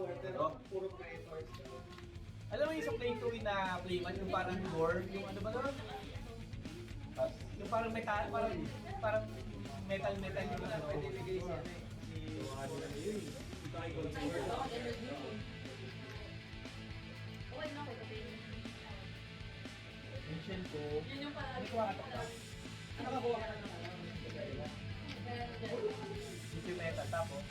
power, pero puro creators. Alam mo yung sa Play 2 na playmat, yung parang gore, yung ano ba doon? Yung parang metal, parang metal yung ano. Pwede ibigay siya na eh. Okay na ako kasi Mention ko. yun yung parang Hindi ko makatok. Ano kakuha ka na ng ano? Yung metal, tapos?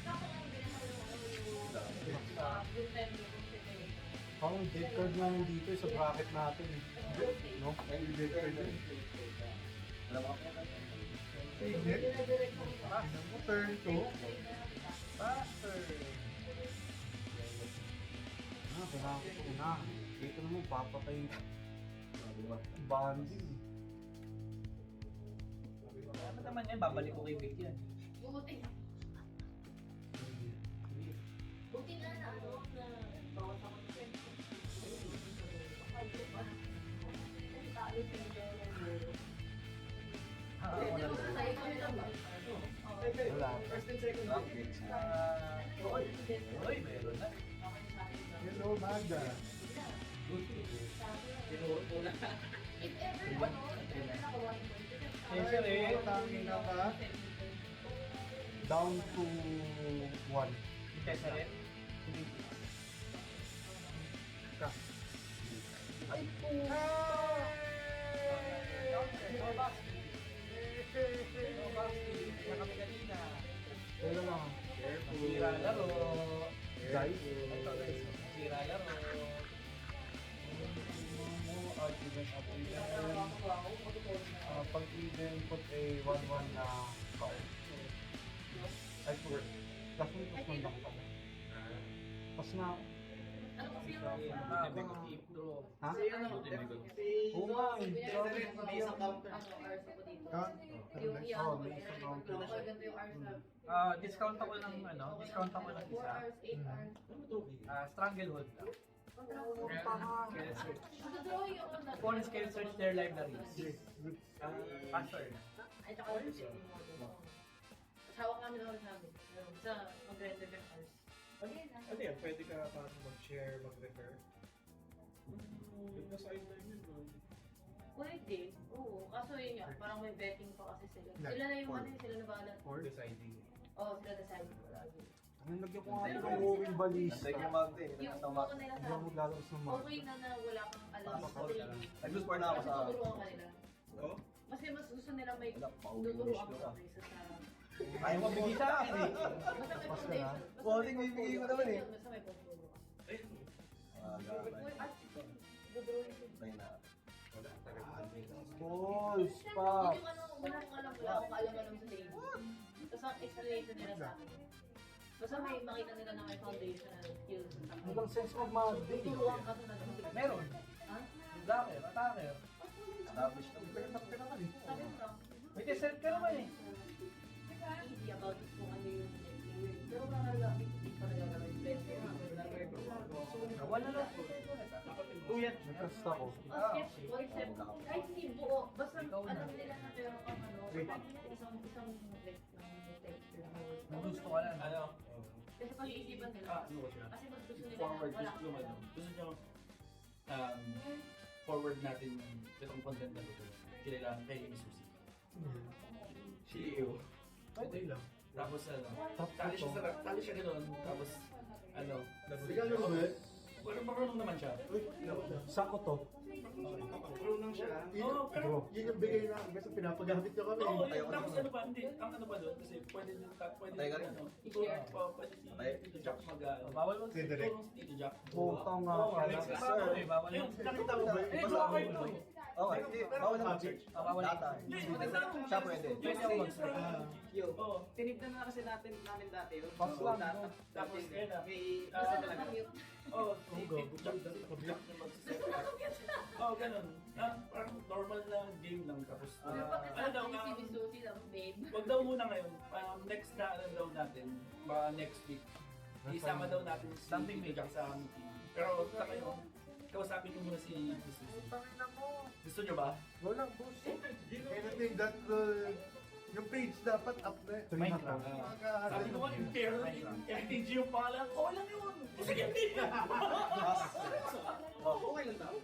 Parang dead card nga yung dito sa bracket natin eh. No? Ay, dead card yun. Turn 2. Faster! Kailangan ko una. Dito naman papatay banding. Ano naman yan? Babalik ko kay Vic yan. Buti. Buti nga na ano, na bawat ako ng friend ko. Talo sa inyo. Hindi mo sa tayo kami lang ba? Wala. First and second. Uy, meron na. Hello, Magda. Tinuro ko na. If ever, ako 1 Yes, sir eh. Tangin na ka. Down to 1. Tesa rin. Ka. Ay po! No Basti. Na kami kanina. Hello lang. Sira laro. Guys. Ito guys. Sira laro. Argument of Pag even put a 1-1 na card. Ay, for. Kasi ito lang pala. Pas na ako. Ano kasi yung Ha? Si ano, si... Oo nga eh. May isang counter. Ano, hours ako dito. Count? Yung iyan Oh, ko, may isang counter. ganito yung hours na. Discount ako ng ano, discount ako ng 4 isa. hours, 8 hours. Stranglehold. Nag-draw yung ano. Opponents can search their libraries. Faster. Ay, tsaka yung safety model. Asawa kami ng oras namin. Sa mag-render ng hours. Ano yan? Pwede ka parang mag-share, mag-refer? Yung nasa sideline yun, bro. Pwede. Oo. Kaso yun nga, parang may vetting pa kasi sila. Like, Sila na yung for- ano, sila na bahala. Or? Deciding. Oo, sila decide ko lagi. Ang lagyan ko nga Pero ng kasi moving sila- balista. Yung mountain. Yung photo nila Hindi sa ako maglalabas ng mga. okay na wala kang alam sa training. Nag-lose na ako Kasi sa... tuturuan ka nila. Oh? Kasi mas gusto nila may Wala, pauwi tuturuan English ka ko. kaysa sa... Ayaw mo bigay sa akin eh. Basta may Basta na. foundation. Quality bibigay ko naman eh. Basta may pagturo. Ayun. Uy, at dudrawing ko. Tayo na. Wala talaga. Balls, Yung pa. ano, wala akong alam sa training. Tapos ang explanation nila sa akin. Basta may makita nila na may foundational skills. Hanggang sense mag-mag-dig. Tuturuan ka to na gano'n. Meron. Ha? Blocker, attacker. Established na. Sabi mo lang. May test ka naman eh. Easy about it kung ano yung pero parang hindi pa nagagawin friends ko. Wala lang. Tuyat. Nagkasta ko. Sketch, concept, kahit hindi buo, basta alam nila na meron kang ano, isang like ng texture mo. Gusto ka lang. Ano? Kasi pag-iisipan nila, kasi mas gusto nila Forward, wala gusto nyo ano? Gusto nyo forward natin itong content na ito. Kailangan kay Susi. CEO. Pwede lang. Tapos ano, tali siya gano'n. Tapos ano, Bigyan nyo ba? marunong naman siya. Sako to. Marunong siya. Oo, pero Yun yung bigay na kasi pinapagamit nyo kami. Oo, Tayo ka tapos naman. ano pa, hindi, ang ano pa doon, kasi pwede Tayo ka rin. ano, I-share. pwede si Tayo. Tito Jack Bawal mo. tulong si Tito Jack. Putang nga Oo, pala. next Bawal sir. eh. Bawal Ayun, mo. nakita mo ba? Eh, Basta baka ako ito. Okay, hindi. Bawal na mag-search. Bawal. Data. Siya pwede. Pwede ako mag-search. Oo. Tinignan na kasi namin dati yun. Pas lang. Tapos, yun na. May... Basta nakamute. Oo, si Tito Jack na mag-set. Oo, ganun. Parang normal na game lang. Tapos, Ano pa ano daw, kasi si Misusi lang, babe. wag daw muna ngayon. Next na ano daw natin, baka next week. Isama daw natin si Something Tito Jack sa meeting. Pero sa kayo, kausapin ko muna si Susi. Gusto nyo ba? Wala, boss. Anything that yung page dapat up na. 3 na to. Sabi ko nga, imperial, MTG yung pangalan. Oo lang yun. Sige, Okay lang daw.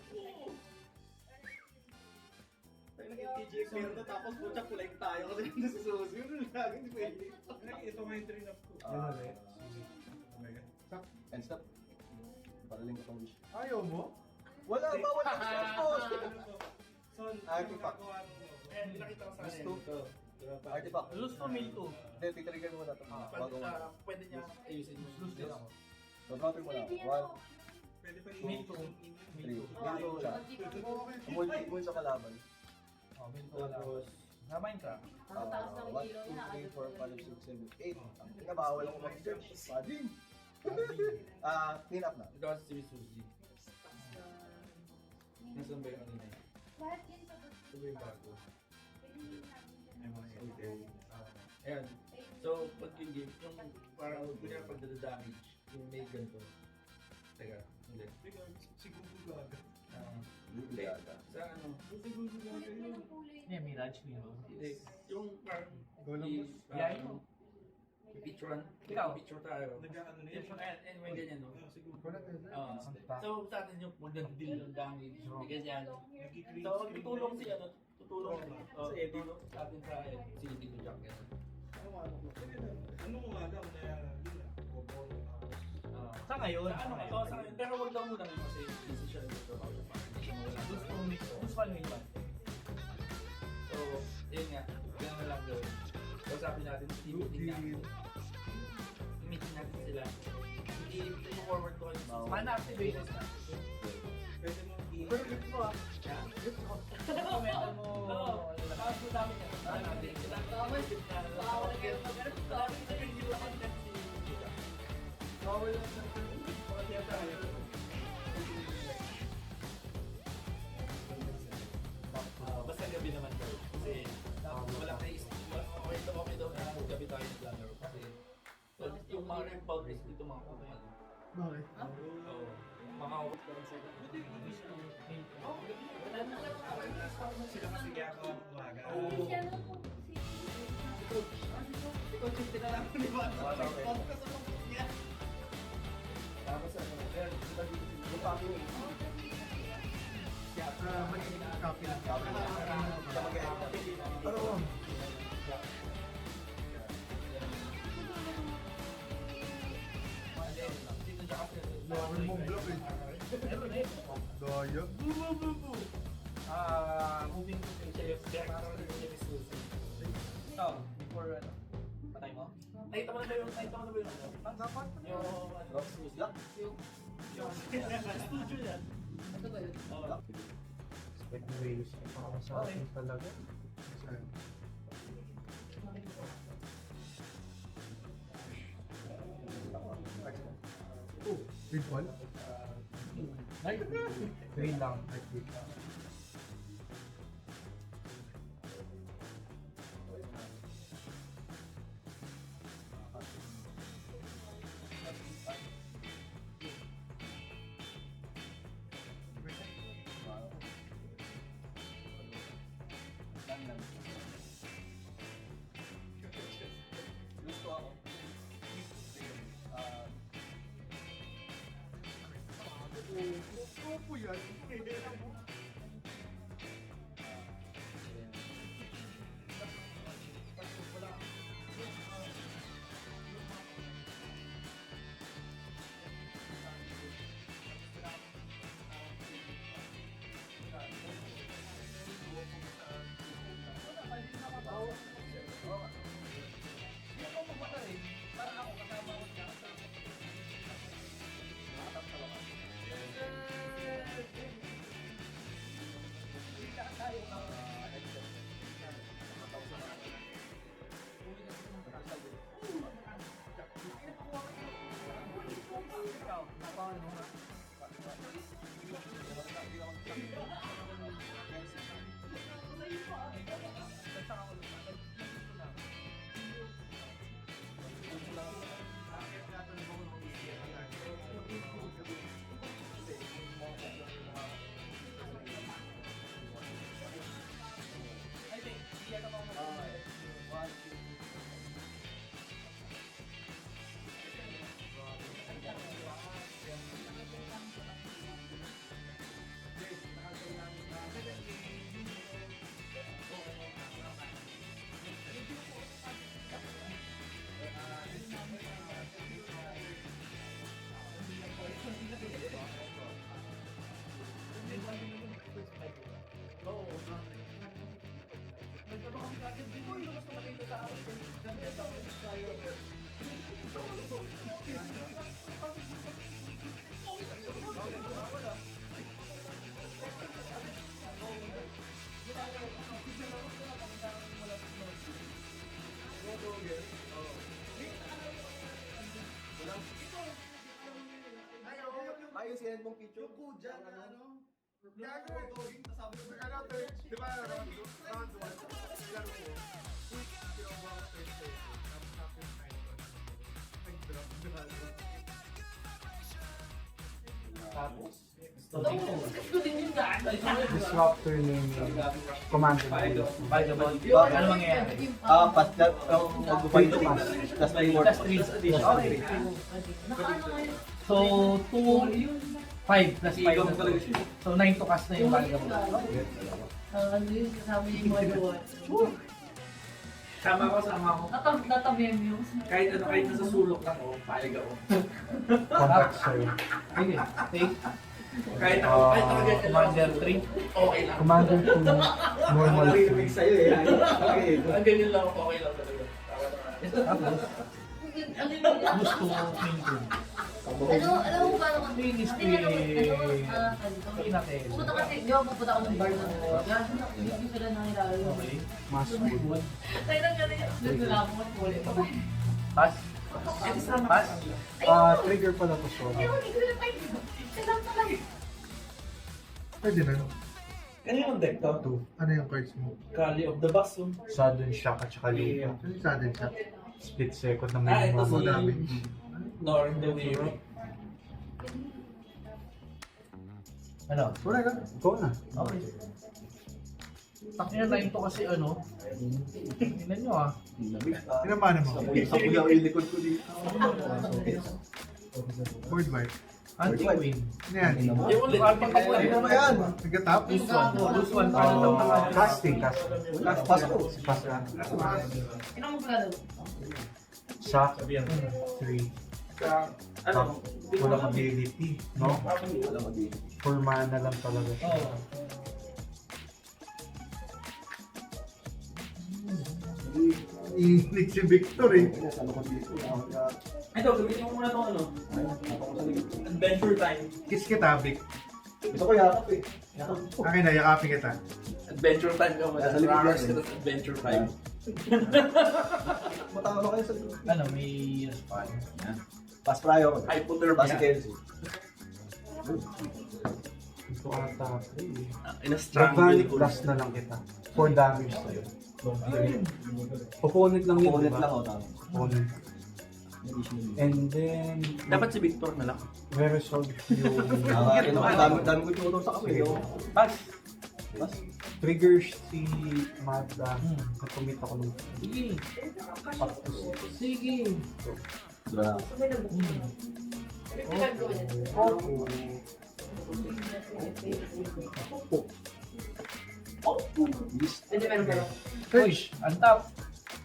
Tayo nag-TGX meron na tapos putya kulay tayo kasi nasa susi. Yun lagi hindi pwede. Ito nga yung train up ko. And stop. Para lang itong wish. Ayaw mo? Wala, bawal ang stop. Son, Artifact. Eh, pinakita ko sa akin. Artifact. Lose to mail 2. Hindi, titrigger mo na ito. Bago mo. Pwede niya ayusin mo. Lose din ako. So, counter mo na. 1, Pwede pa Mail 2. 3. Dito siya. Mag-keep mo. Multi-goal sa kalaban. Oh, mail 2 lang. Na Minecraft. Ang taas ng 1, kilo niya. 2, 3, 4, 5, 6, 7, 8. Ang pinabawal ako mag-search. Pading. Clean up na. Ito kasi si Suzy. Nasaan ba yung ano niya? Ito ba yung bago? Ayan. So, pag yung game, yung parang kunya pag damage, yung may ganito. Teka, hindi. Si Gugu gaga. Hindi. Sa ano? Yeah, Mirage Hero. Hindi. Yung parang Golem. Yeah, I know. picturean. Ikaw? Picture tayo. Nag-ano na Yung anyway, ganyan, no? Si Gugu. So, sa atin yung magdadil ng damage. Ganyan. So, tutulong si ano, tutulong sa Eddie, sa atin sa si Tito Jack. Ano mo nga daw na yun ah? Sa ngayon. Sa ano, sa akin. Pero wag lang muna kasi busy siya dito. Lose to mail 2. Lose 1 mail 1. So, yun nga. Ganun lang gawin. So, sabi natin, meeting natin. Meeting natin sila. I-forward ko kayo. Mana activation na. Pwede mo Pero gift mo ah. Gift mo. Comment mo. Oo. Tapos mo dami niya. Sabi natin sila. Bawal kayo mag-ano. Sabi natin yung hindi lang content si Tita. Bawal lang sa Kaya tayo. Basta gabi naman daw. Kasi wala kayo okay daw na gabi tayo naglalaro. Kasi yung mga boundaries dito mga kumain. Bakit? Oo. Mga sila kasi kaya ako umaga. Ikaw, yung tinala ko ni Juan. Podcast ako niya. tapos ano, Yung papi mo. Copy lang. Sa mag-edit. Pero, dito siya kasi Lawin mong block eh. Meron eh. Daya. Moving to siya yung director ni Jimmy Suzy. Oh, before ano. Patay mo? Nakita mo na ba yung ano? Dapat. Yung ano? Rocks Music. Yung studio niya. Ito ba yun? Oo. Anyways, para sa akin talaga. Oh, big one? Green lang. Gusto ako. Opo yan. yung sinend mong picture. Yung kuja na ano? Gago eh. Sabi ko, Ano, di ba round 1? Laro ko. Quick, ginawa ko first day. Tapos tapos icon. Nag-drop. Tapos? Gusto din yung daan. Disruptor name Commander. Ano mangyayari? nag-fight to pass. Plus may more. Plus 3 addition. Okay. Nakaano kayo? So, 2, 5 plus 5 na to. So, 9 to cast na yung Vagabond. Ano yun, kasama niya yung mga gawa. Sama ko. Natamem yung. Kahit nasa sulok lang ako, payag ako. Contact sa'yo. Sige, take. Kahit nakaganyan lang Commander ako, 3. okay lang. Commander 2, normal 2. sa'yo eh. Okay. Ang ganyan lang ako, okay lang talaga. Tapos, Ano yun? gusto main 2. Alam mo ba naman? Finish Hindi na naman, Pinakil. pupunta kasi, di ba pupunta ako ng bar ng hindi sila nakilala. Okay. Mas good. Tayo lang ganun yung nagdala ako ng ulit. Pass. Pass. Trigger pala to so. Pero hindi ko na tayo. Kailangan talaga. Pwede na. Ano yung deck to? 2. Ano yung cards mo? Kali of the Bus. Sudden shock at saka late. Ano yung sudden shock? Split second na Ah, may ito mga si- damage. Nor the Weary. Ano? Wala ka. Ikaw na. Okay. Takina na ito kasi ano. Tingnan nyo ah. Pinamana mo. Sa kuya yung likod ko dito. Board wipe. Anti-win. Ano yan? Yung ulit. Ano naman yan? Nag-tap? Lose one. Lose one. Para daw mga Casting. Pass ko. Pass ka. Ano mo plano? Shock. 3. Ano? Walang ability. No? Wala mag-i. 4 mana lang talaga. Oo. Iinig si Victor eh. Ano ko dito? Ito, gamitin mo muna itong ano. Adventure Time. Kiss kita, Vic. Gusto ko yakap eh. Akin na, yakapin kita. Adventure Time ka muna. Nasa likod Rars yan, ka ng Adventure Time. Matama kayo sa Ano, may respond. pass prayo. Hypothermia. Pass si Kenzie. Ito ata. Ina-strangle Dragonic ko. blast na lang kita. 4 damage sa'yo. Opponent lang yun, Ulit diba? lang ako tama. Opponent. And then, Dapat si Victor na lang. re-resolve yung Dami ko tinuturo sa kape. Pass. Pass. triggers si Mazda. Nakumit ako ng Sige. Sige. Diba? Hindi meron pero. Push. Untap.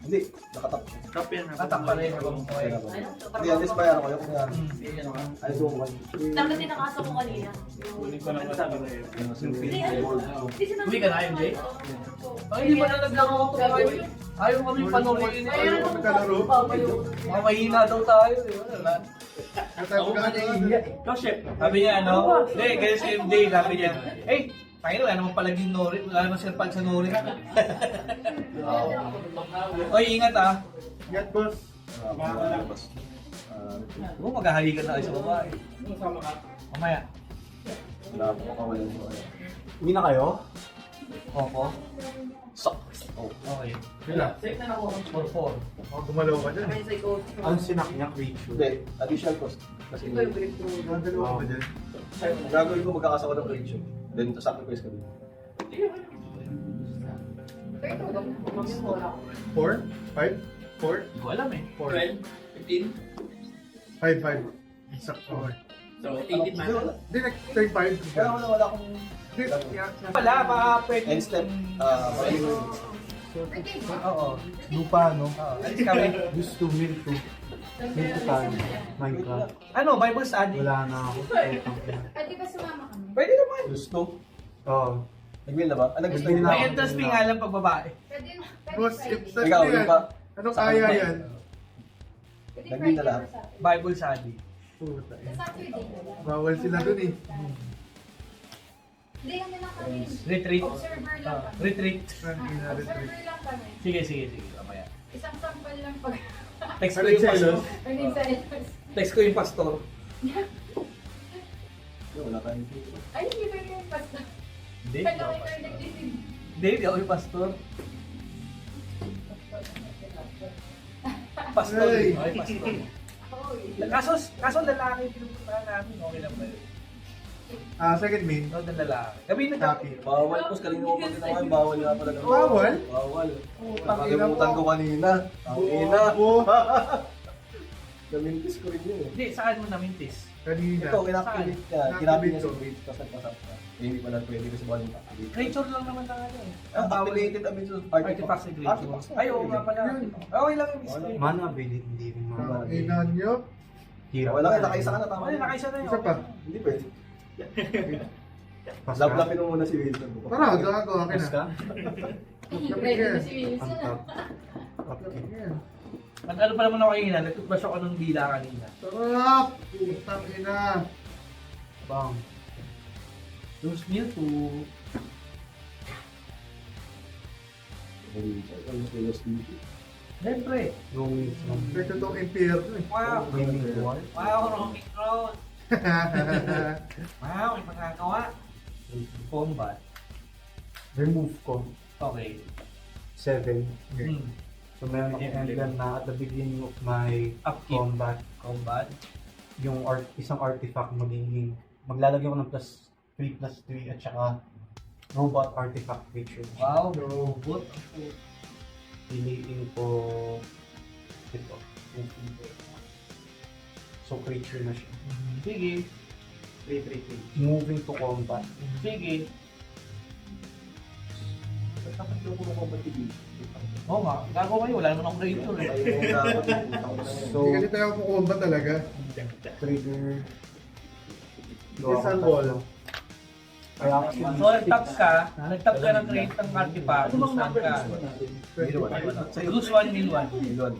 Hindi, nakatap siya. Top yan. Natap pa rin. Habang buhay. Hindi, at least bayaran ko yung kung yan. Ay, doon ko. Dapat tinakasa ko kanina. Kunin ko lang masabi ko yun. Uwi ka na, MJ? Ay, hindi pa na naglaro ako tayo. Ayaw kami panoorin. Ayaw kami kalaro. Mga mahina daw tayo. Eh. Wala. Ako ka na Ikaw, chef. Sabi niya, ano? Hindi, kaya si MJ, sabi niya, hey, tayo wala naman palaging Nori. Wala naman sila pag sa Nori. Oy, ingat ah. Get boss. Oo, maghahalikan na kayo sa babae. Sama ka. Mamaya. Wala ako makawalan mo. Uwi na kayo? Opo. Oh. Okay. Sila. Safe na ako. 4-4. Gumalaw ka dyan. Kami sa ikaw. Ang sinak niya, creature. Hindi, additional cost. Kasi Ito yung breakthrough. Gagalaw ka ba dyan? gagawin ko magkakasama ng creature. Then, sacrifice ka din. 32 ba? Maming wala ako. 4? 5? 4? Hindi ko alam eh. 12, 15. 5, 5. Exact. Okay. So, 18 man. Hindi, nag-turn 5. Kaya wala akong Hindi, Wala, baka pwede. end step. Oo. lupa, no? Oo. Alis kami. Used to mill to. Mill to time. Minecraft. Ano, Bible study? Wala na ako. Pwede ba sumama kami? Pwede naman. Gusto. Oo. Nag-win na ba? Ano gusto Nag-win niyo? na. May entrance fee nga lang pag babae. Pwede na. Boss, if Ikaw, yun pa. Anong kaya yan? Pwede Nag-win na Friday lahat. or Saturday. Bible study. Puta, Sa Saturday na lang. bawal sila dun eh. Hindi kami lang kami. Retreat. Observer lang kami. Retreat. Observer lang kami. Sige, sige, sige. Mamaya. Isang sample lang pag... Text ko yung pastor. Pwede sa Elos. Text ko yung pastor. Wala tayong Ay, hindi ba yung pasta? Hindi. Kaya kayo nag-isip. Hindi ako yung pastor. Pastor. Hey. Okay, pastor. Kaso lalaki yung pinupuntahan namin. Okay lang ba yun? Second main. No, ng lalaki. Kami Happy. bawal po, kanina ko pag ginawa, bawal nga pala. Bawal? Bawal. tangina mo. Nakalimutan ko kanina. Tangina. Oo. Namintis ko rin yun eh. Hindi, saan mo namintis? Kanina. Ito, kinaktivate ka. Kinaktivate niya sa Kinactivate grades, pasap-pasap ka. Eh, hindi pala pwede kasi bawal yung activate. Creature lang naman na ano eh. Ang activated, I mean, so Artifacts and creature. Artifacts na Ay, oo nga pala. Yun. Okay lang yung mystery. Mana ability, hindi rin mga Ina nyo. hirap. Wala kayo, nakaisa ka na, tama. Ay, nakaisa na yun. Isa pa. Hindi pwede. Pas Laplapin mo muna si Wilson. Tara, gagawa ka na. ka? Ready na si Ang Wilson. top. Okay. Ayan. Ano pa naman ako kanina? Nagtutbrush ako ng dila kanina. Sarap! Putang ina. Bang. Loose meal to... Siyempre. Going from Ito tong impyerno eh. Wow. gaming wall. Wow, Romic Road. Wow, may magagawa. Combat. Remove ko. Okay. 7. Hmm. So meron akong emblem na at the beginning of my Upkeep. combat, Combat. yung isang artifact magiging, maglalagay ko ng +3/+3 at saka robot artifact creature. Wow, robot. Piliin ko ito. So creature na siya. Sige. 3/3. Moving to combat. Sige. Dapat yung puro ko batigi. Oo nga, gagawa kayo. Wala naman akong creature eh. So, Hindi kasi tayo kukumba talaga. trigger. Isang wall. Kaya actually, So, nag-tap ka ng create ng artifact. Lose one ka. Lose one, heal one. Milon.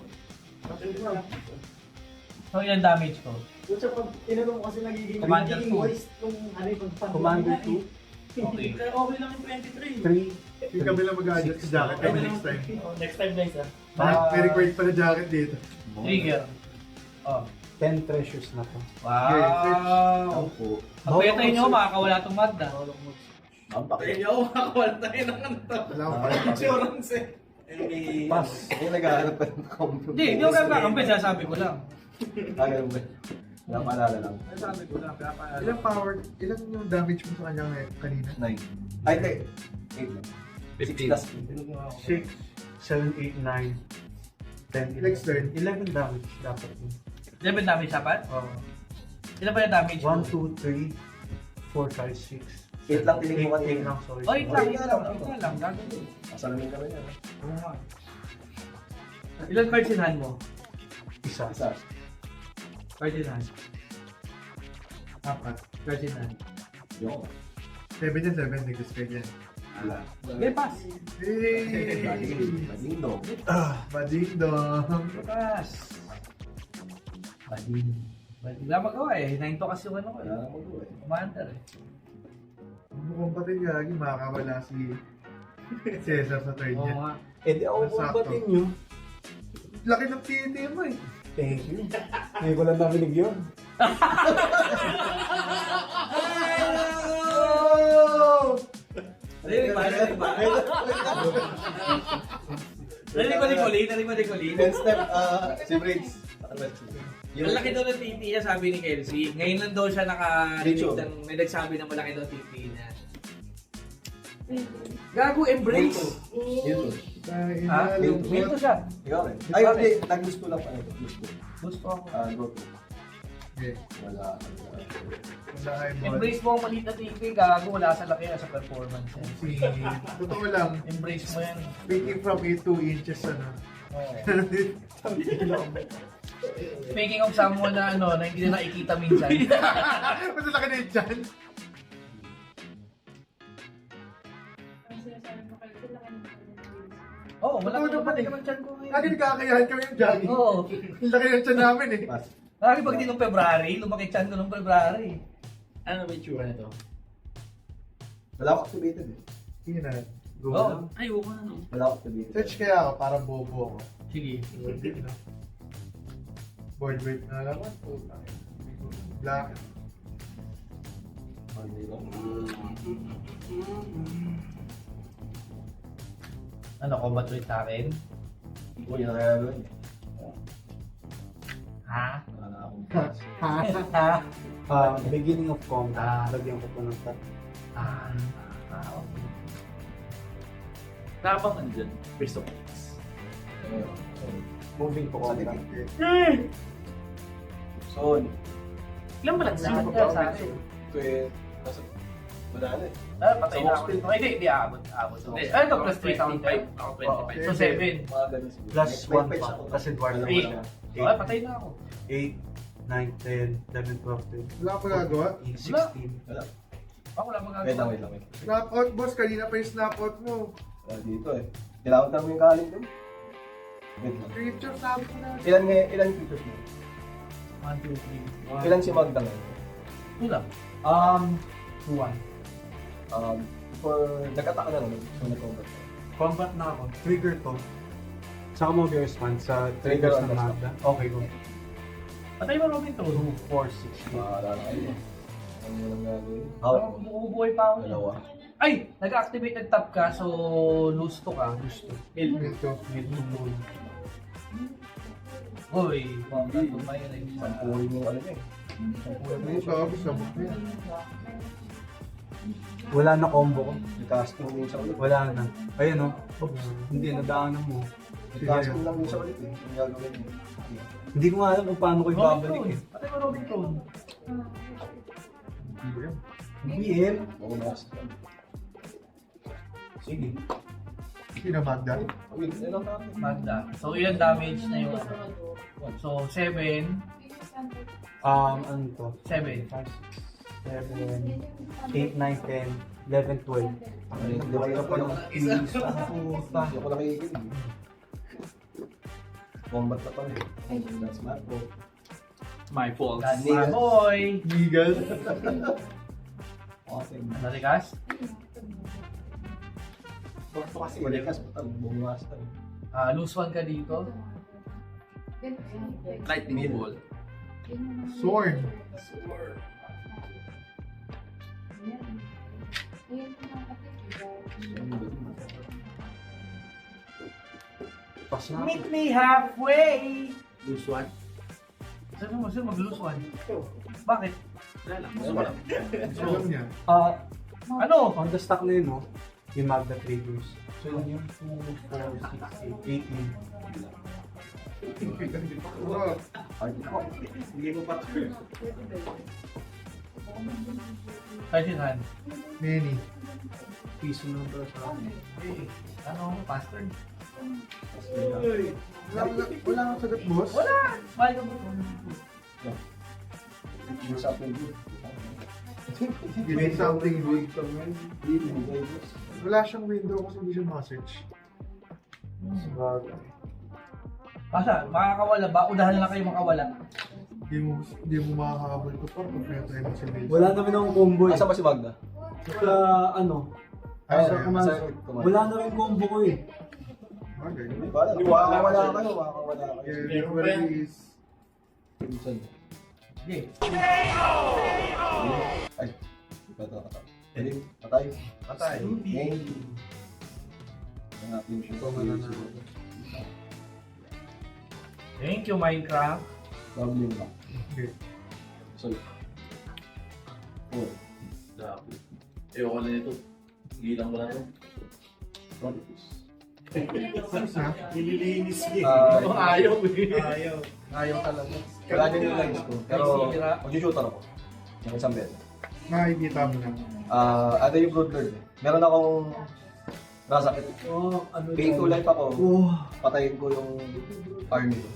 So, ilan damage ko? Kung sa pag tinanong mo kasi nagiging Commander nagiging 2. voice nung ano yung pag Commander 2, Okay. Okay lang yung 23. 3, Hindi kami lang mag-adjust sa jacket kami next time. Next time guys ah. May required pa na jacket dito. Trigger. Oh. 10 treasures na to. Wow! Tampo. Pag pwede nyo, makakawala itong Magda. Ang pakit. Kaya ako makakawala tayo ng ano to. Wala ko pa. Insurance eh. Pass. Hindi naghahanap pa ng combo. Hindi, hindi ako kakakampi. Sasabi ko lang. Ganun ba? Napaalala lang. Sasabi ko lang. Ilang power, ilang yung damage mo sa kanya ngayon kanina? 9. Ay, hindi. 8 lang. 6 plus 6, 7, 8, 9, 10, Next turn. 11 damage dapat yun. 11 damage dapat? Oo. Ilan ba yung damage 1, 2, 3, 4, 5, 6. 8 lang tinig mo 8 lang, sorry. Oh, 8 lang. 8 lang. 8 lang. Gagawin. Masalamin ka ba yan? Oo nga. Ilan cards in hand mo? Isa. Isa. Cards in hand. 4. Cards in hand. Yung. 7 yan, 7. Nag-discard yan. Wala. Okay, pass. Hey! Bading dong. Bading dong. Pass. Bading. Bading. Wala magawa eh. 9 to kasi yung ano ko eh. Wala mo doon. Commander eh. Mukhang pati gagi, makakawala si Cesar sa turn Oo niya. nga. Eh di ako Sakto. kumbatin nyo. Laki ng TNT mo eh. Thank you. Ngayon ko lang narinig yun. Narinig ba? Narinig ba? Narinig ba ni Colleen? Narinig ba ni Colleen? 10 step, si Briggs. Ang laki daw ng TP niya, sabi ni Kelsey. Ngayon lang daw siya nakarinig ng, may nagsabi na malaki daw TP niya. Gago, embrace! Yun. Ha? Minto siya. Ikaw rin. Ay, hindi. Nag-gusto lang pa. Gusto. Gusto ako. Go to. Okay. Wala. Wala kayo ball. Embrace mo ang maliit na TP, gago, wala sa laki sa performance. Eh. Si, totoo lang, Embrace mo yan. speaking from 2 inches, ano. Speaking of someone na ano, na hindi na nakikita minsan. Mas laki na yun dyan. Ang sinasabi mo kayo, sila kayo ng Oo, wala Oo, ko naman naman eh. naman dyan ko ngayon. Lagi nagkakayahan kami yung jogging. Oo. Ang laki ng tiyan namin eh. Pass. Lagi pag di nung February, lumaki chan ko nung February. Ano ba yung tsura nito? Wala ako activated eh. Sige na. Go Oo. lang. Ay, oo nga no. Wala ako activated. Search kaya ako, parang bobo ako. Sige. Board break na naman. Black. Ano, combat rate sa akin? Uy, yan kaya gawin. Ha? Wala na akong Ha? Beginning of combat, lagyan ko po ng tat. Okay. Nakabang andyan. First of all. Moving to combat. So, Ilan ba lang Sino lahat ba ka sa tawag akin? ito eh, wala na eh. Patay na ako. Hindi, abot. Hindi. Ano, plus 3 count ka? Ako Oo. 25. So, 7. Mga ganun siguro. Plus May 1 page pa, ako. kasi Edward Alam mo Eight. siya. Ay, patay na ako. 8, 9, 10, 11, 12, 13, Wala pa gagawa. 14, 16. Wala. Ako lang Wait lang, magagawa. wait. Snap out, boss. Kanina pa yung snap out mo. Wala dito eh. Kailangan mo yung kaling doon. Wait lang. Creature, sabi ko na. Ilan features mo? 1, 2, 3. Ilan si Magda ngayon? 2 lang. 2-1. For nag-attack ka na naman. So, nag-combat ka. Combat na ako. Trigger to. Saka mo respond sa Trigger triggers on ng the Magda. Okay, go. Patay mo Robin to. 2, 4, 6, 8. Maalala kayo. Ano mo lang gagawin? Hawak mo. Bubuhay pa ako. Dalawa. Ay! Nag-activate ng tap ka, so lose to ka. Gusto. Ito. Mid to moon. Uy, tumay na yun. Sampuhin mo ano niya eh. Ano sabi, sabot mo yan. Wala na combo ko. Recasting mo yun siya ulit. Wala na. Ayun o. Oops. Hindi, nadaanan mo. Recasting lang yun siya ulit eh. Yung gagawin mo. Hindi ko nga alam kung paano ko ibabalik eh. Patay mo Robin to. BM? Oo, master. Sige. Sino Magda? Wait, ilang tayo? Magda. So, ilang damage na yung ano? So, 7. Ano to? 7. 5, 6, 7, 8, 9, 10, 11, 12. Hindi ko na pa lang. Puta. Hindi ko nakikinig. Combat na pala eh. That's my fault. My fault. That's my boy! Legal. Awesome. Nalikas? Gusto kasi ulikas, buong master. Lose 1 ka dito. Lightning ball. Sword. Pas na. Meet me halfway! Lose one. Saan mo mag-lose 1? Bakit? Wala lang. Gusto ko lang. Alam niya. Ano? On the stock na yun, no? Yung Magda triggers. So yun yung 2, 4, 6, 8, 18. Wow. Hindi mo pa. Card in hand. Many. Piso lang pala sa akin. Ano? Bastard? Wala kang sagot, boss? Wala! Mahal ka ba? Use up and do. Give me something big. Hindi mo guys. Wala siyang window kasi hindi siya message. Sabagay. Basta, makakawala ba? Unahan lang kayo makawala. Hindi mo makakahabol ko pa pag may tayo mo si Mace. Wala naman akong combo eh. Asa ba si Magda? Sa ano? Ay, Sa command. Wala na rin combo ko eh. Okay. Hindi ba alam? Makakawala kayo, makakawala kayo. Yeah, everybody is... Minsan. Sige. Ay, ito. Patay. Patay. Ngayon. Hanapin siya. Thank you, Minecraft. Problem lang. Okay. So, 4. Grabe. Ayoko na nito. Gilang ko na to. Isa. Nililinis Ayaw. Ayaw. Ayaw talaga. Wala din yung lines ko. Pero, mag-shooter ako. Yung isang beses. Nakikita mo na. Ano yung Broodlord eh. Meron akong nasakit. Oh, ano Pay to life ako. Oh. Patayin ko yung army ko.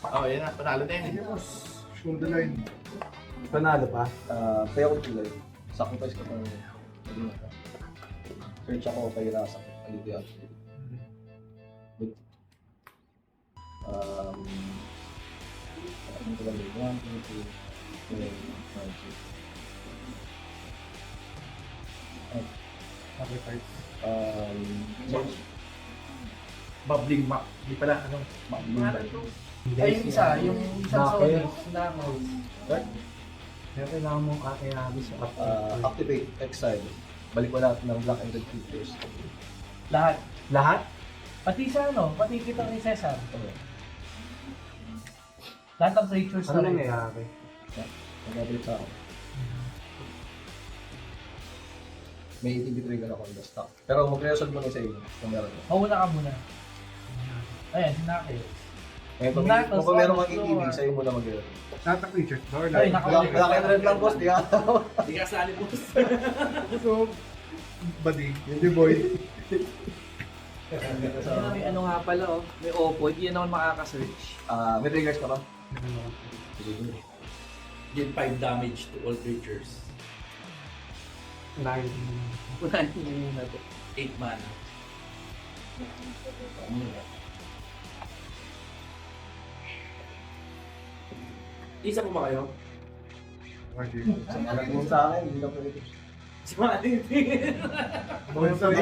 Oh, yan na. Panalo na yan. Sige, boss. Show the line. Panalo pa? Pay ako to life. Sacrifice ko pang search ako kay nasakit. Alito yan. Ano ko lang yun? 1, 2, 3, 4, 5, 6. Sacrifice. Search. Bubbling Mac. Hindi pala, ano? Hindi, Ay, yung isa, yung isang Knuckles. Sony. Knuckles. Kaya kailangan mong kakayami sa Activate, exile. Balik mo lahat ng black and red creatures. Lahat. Lahat? Pati sa ano, pati kita ni Cesar. Okay. Lahat ng creatures Ano na rin. nangyayari? Magabalik sa akin. May ETB trigger ako on the stock. Pero mag-resolve mo na sa inyo kung meron mo. Mauna ka muna. Ayan, sinakit. Ngayon, Knuckles, kung meron kang on the ETB, floor. sa'yo muna mag-resolve. Lahat ng creatures, no? Or Ay, like, Black and red lang, boss. Di ka. Hindi ka sali, boss. so, bading, hindi boy. May ano nga pala, oh. May Oppo. Hindi yan ako makaka-search. May triggers ka ba? Deal 5 damage to all creatures. 9. Unahin mo muna to. 8 mana. Isa po ba kayo? Alam mo sa akin, hindi ka pwede. Si Manny. Hindi,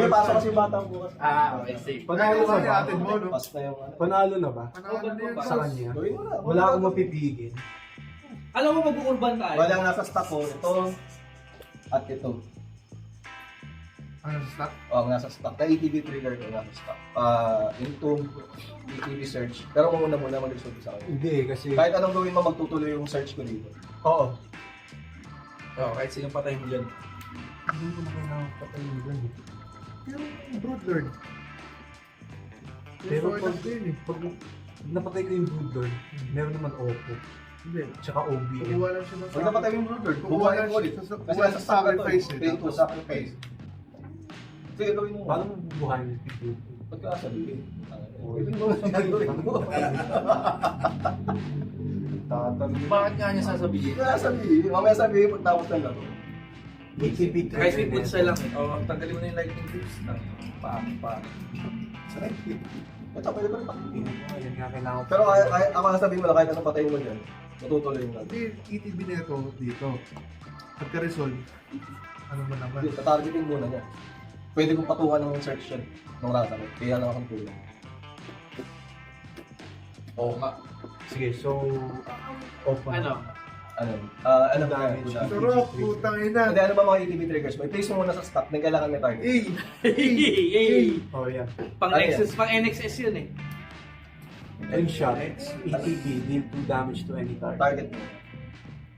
pasok kasi yung bata bukas. Okay, safe. Panalo na ba? Atin mo, no? Pas na yung ano. Panalo na ba? Panalo na yan, Sa boss. kanya? Gawin mo na. Wala akong mapipigil. Alam mo, mag-uurban tayo. Wala ang nasa stock ko. Ito at ito. Ano sa stock? Ang nasa stock. Na ETB trigger ko nasa stock. Into ETB search. Pero muna mag-resolve sa akin. Hindi, kasi... Kahit anong gawin mo, magtutuloy yung search ko dito. Oo. Oh, kahit sinong patay mo dyan. Hindi ko na kailangan patayin dyan. Yung Broodlord. Pero Pero pag, pag napatay ko yung Broodlord, meron naman Oppo. Hindi. Tsaka OB. Kukuha lang siya ng Pag napatay mo yung Broodlord, Kukuha bubuhayin lang mo ulit. siya. Kasi Kukuha nasa sa stock sacrifice ito. eh. Pay to sacrifice. Sige, gawin mo. Paano mo bubuhayin yung Broodlord? Pagkasabihin. Gawin mo. Gawin mo. Tatanong. Bakit nga niya sasabihin? Kaya sabihin. Mamaya sabihin pagtapos ng laro. ETB Kahit may trigger putsa lang eh. Oh, tanggalin mo na yung lightning boost. Pa. Ito, pwede ko rin pakitin. Yan nga kailangan ko. Pero kahit ako nasabihin mo na kahit anong patayin mo dyan, matutuloy yung laro. Hindi, ETB na ito dito. Pagka-resolve, ano ba naman? Hindi, tatargeting muna niya. Pwede kong patungan ng search yan ng rata ko. Kaya lang akong tulong. Oo nga. Sige, so... Open. Ano? Ano ba Damage. yan? Sarap, putang ina. Hindi, ano ba mga ETB triggers mo? I-place mo muna sa stock na kailangan may target. Hey! Oh, yan. Pang Ano NXS, pang NXS yun eh. End shot. ETB, deal 2 damage to any target. Target mo.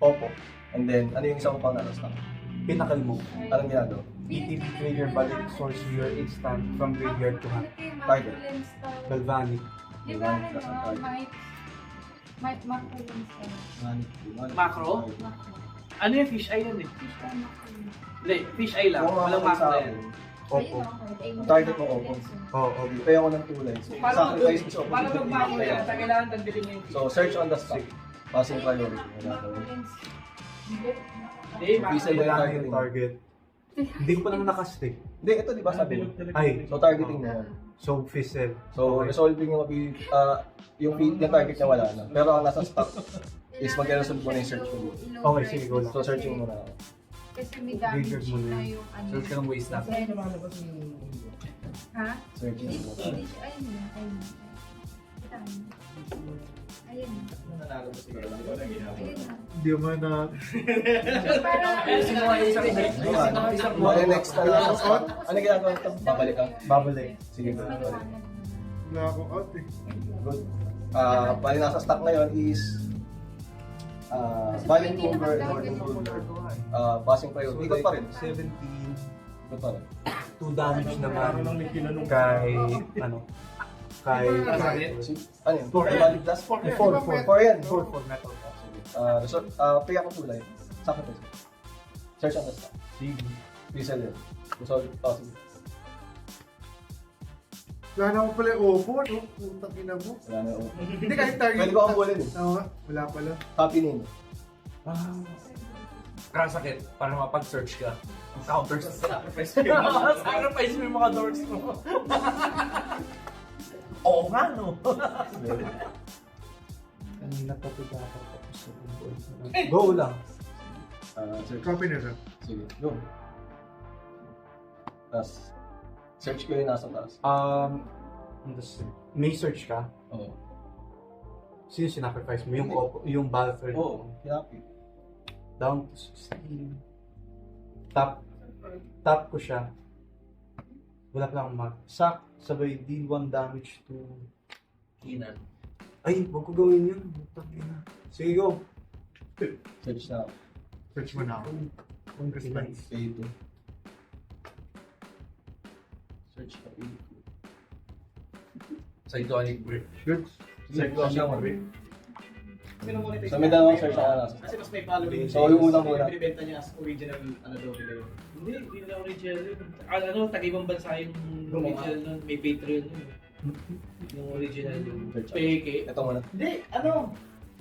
Opo. And then, ano yung isa mo pang nasa stock? Pinakal mo. Anong ginagawa? ETB trigger balik source your instant from graveyard to hand. Target. Galvanic. Di ba ano, Mike Macroons Macro? Ano yung fish eye yun eh? Hindi, fish eye lang. Kung Walang makakita macro sa yan. akin, Opo. target mo opo. Oo, oh, Pay ako ng 2 lines. Para Sacrifice mo sa para opposite mag-macro team. yan, kailangan tanggalin mo yung fish. So, search on the stock. Passing priority. Wala ko. Hindi, Visa macro. yung wala na targeting. yung target. Hindi ko pa naman nakastick. Hindi, ito di ba sabi mo? Ay, So, targeting mo yan. so fizzle. So, Okay. resolving yung target niya wala na. Pero ang nasa stock is mag-resolve mo na yung search mo. Okay, sige, go lang. So, searching mo na. Kasi may damage Triggered mo na na yun. yung ano. Search ka ng waste na. Ha? Searching mo na. Ayun na, ayun na. Kita mo. Ayun na. Ayun na. Hindi mo na... Parang Ayusin mo nga yung isang break. Ayusin mo nga yung isang Ano next na nasa stock? Ano ginagawa ito? Babalik ka? Babalik. Sige, babalik. maliwanag. Wala akong out eh. Good. Bali nasa stock ngayon is Valiant Mover and Lord of Ruler. Passing priority. Ikot pa rin. 17, Ikot pa rin. 2 damage naman kay, ano, kay, Ano yun? Valiant plus 4. 4 yan. 4 metal. Pay ako 2 line. Sacrifice. Search on the stock. Sige. Visa yun. Resolve. Sige. Wala na ako pala yung Oppo, no? Putang ina mo. Wala na yung Hindi kahit target. Pwede ko ang bulin eh. Oo, wala pala. Copy name. Kasakit para mapag-search ka. Counter sacrifice mo yung sacrifice mo yung mga doors mo. Oo nga, no? Kanina pa ito dapat tapos sa football. Go lang. Search. Copy na lang. Sige. Go. Tapos, search ko yung nasa taas. Tapos, may search ka, Oo. sino sinacrifice mo? Yung Balfour. Oo, kinapit. Down to 16. Tap ko siya. Wala pa lang mark. Sack, sabay deal 1 damage to... Kinan. Ay, wag ko gawin yun. Tangina. Sige, go. Search na ako. Search mo na ako. Congressman. A2. Search na A2. Cyclonic break. Good. Search ko siya mo. Minomonetize So may dalawang search na nasa. Kasi mas may following. So, yung unang muna. Binibenta niya as original, ano daw nila yun. Hindi na original yun. Ano, taga-ibang bansa yung original nun. May Patreon yun. Yung original yun. Search ako. Peke. Ito muna. Hindi, ano?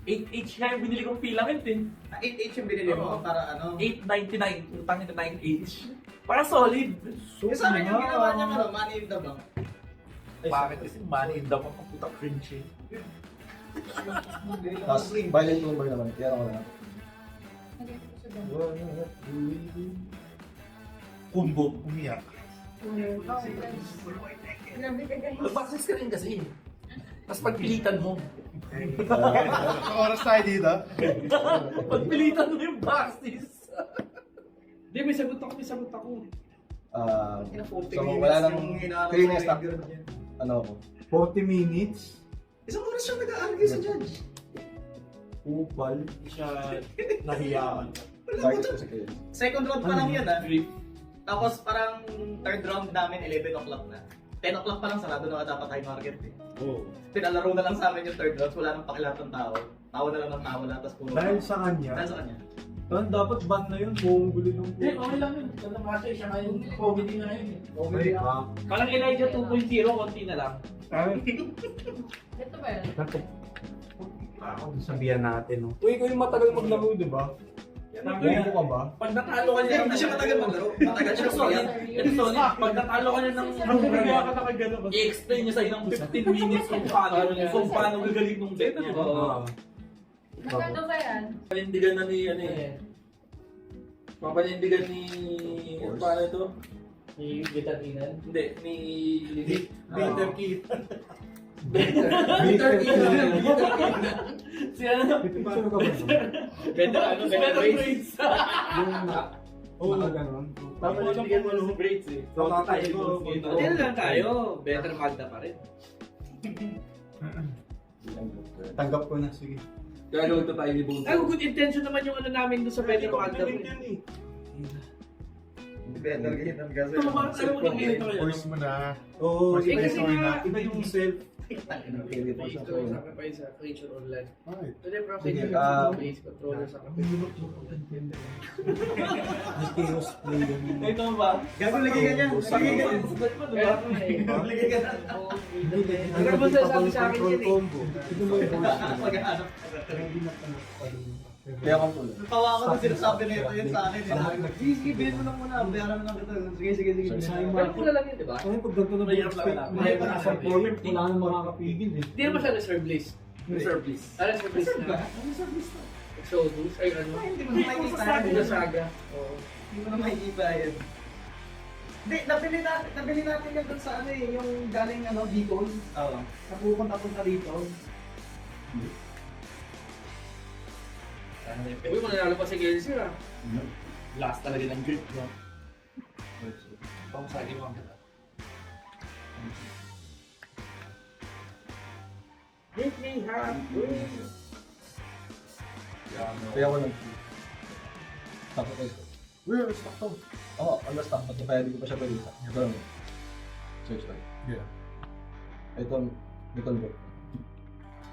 8H nga yung binili kong filament eh. 8H yung binili mo para ano? 899. Utang ito 9H. Para solid. Yung sa akin yung ginawa niya, ano, money in the bank. Bakit kasi money in the bank ang puta cringe eh. Tapos, violent number naman. Kaya ako na. Nagano ko sa dami. Kumbo. Umiyak. Grabe ka guys. Mag-access ka rin kasi. Tapos pagpilitan mo. Ang oras tayo dito. Pagpilitan mo yung boxes. Hindi, may sagot ako. So, wala nang 3 na stop. Ano ako? 40 minutes. Isang oras siya nag-argue sa judge. Upal. Siya nahiyaan. Target ko sa kayo. Second round pa lang yun, ah. Tapos parang third round namin, 11 o'clock na. 10 o'clock pa lang, sarado na dapat high market eh. Oo. Pinalaro na lang sa amin yung third round, wala nang pakilahat ng tao. Tawa na lang ng tawa lahat, tapos puro. Dahil sa kanya. Dahil sa kanya. Dapat ban na yun. Buong gulo ng Hindi, okay lang yun. Kaya kasi siya nga yung comedy na yun eh. Okay, ha? Parang Elijah 2.0, konti na lang. Ito ba yun? Sabihan natin, no? Uy, ikaw yung matagal maglaro, di ba? Bumo ka ba? Pag natalo ka niya, Hindi siya matagal maglaro. Matagal siya solid. Ito solid. Pag natalo ka niya ng Kaya ka nakagano kasi. i-explain niya sa'yo ng 15 minutes kung paano gagaling nung bet niya. Oo. Magkano ba yan? Panindigan na ni ano eh. Papanindigan ni... Paano ito? Ni Vitatinan. Hindi, ni... Peter Keith. Peter Si ano? Pipicture ka ba? Better ano, better grades. Oo, ganun. Papanindigan mo si Braids eh. So, tatay ko. Hotel lang tayo. Better Magda pa rin. Tanggap ko na, sige. Gagawin ko tayo ni Bones. Ay, good intention naman yung ano namin doon sa Better Magda. Better game ng gas. Ano ba? Ano mo nang ganito kayo? Force mo na. Oo, Eh, kasi nga, iba yung self. sacrifice sa creature or land. Alright. Pwede pero Sige, base controller sa kapatid. May chaos play yun. Ito ba? Gago lagi ka niya. Lagi ka niya. Lagi ka na. Ano ba sasabi sa akin yan eh? Combo. Ito mo yung voice. Maghanap. Kaya kang tuloy. Tawa ako nung sinasabi na ito yun sa akin. Sige, bilhin mo lang muna. Bayaran mo lang kita. Sige. Pero mula lang yun, di ba? Kaya pag ganito na Mahirap lang na. mahirap na sa format, wala nang makakapigil eh. Hindi naman siya reserve list. Reserve list. Reserve list na. Exodus, ay ano? Hindi mo na makikita Saga yan. na saga. Hindi mo na makikita yan. Hindi, nabili natin yan dun sa ano eh, yung galing ano, Bicol. Oo. Napupunta rito. Uy, kung nanalo pa si Kelsey ah. Last talaga ng grip, no? Pamusagi mo ang Make me happy. Kaya ko nag... Stop ko. We're stop to. Oo, ano stop to. Kaya di ko pa siya balita. Ito lang. Search lang. Yeah. Ito, convert.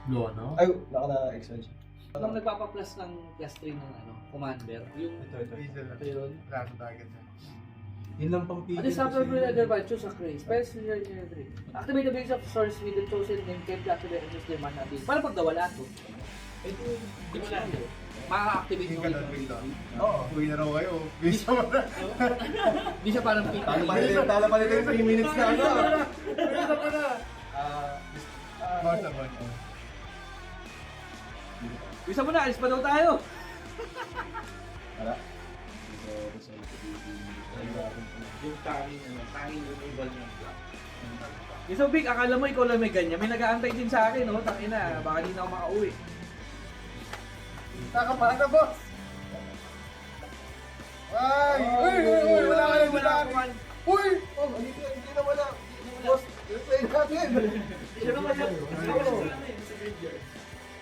Blue, no? Ay, naka na-excel siya. Nung nagpapa-plus ng plus 3 ng ano, commander, yung Easel na. yun. Wala sa target na. Yun lang pang pigil. Ano sa Purple Leather Band, choose a craze. Special Leather. Activate the base of source with the chosen name, can't activate and use their mana ability. Para pag nawala to. Hindi mo lang yun. Maka-activate Hindi mo ka yun. lang rito. Oo. Uwi na raw kayo. Bisa mo na. Hindi siya parang PT. Tala pa nito yung 3 minutes na ano. Basta. Bisa mo na, alis pa daw tayo. Wala. yung tanging removal ng black. Yung so big, akala mo ikaw lang may ganyan. May nag-aantay din sa akin, no? Tangina, baka di na ako makauwi. Nakapara na, boss! Ay! Uy! Wala ka na wala! Uy! Oh, hindi na wala! Boss, replay natin! Siya naman yan.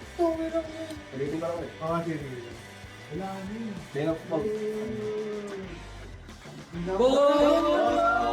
Ito, meron mo! Pwede na ako eh. Sige. Day of Smoke. Boom!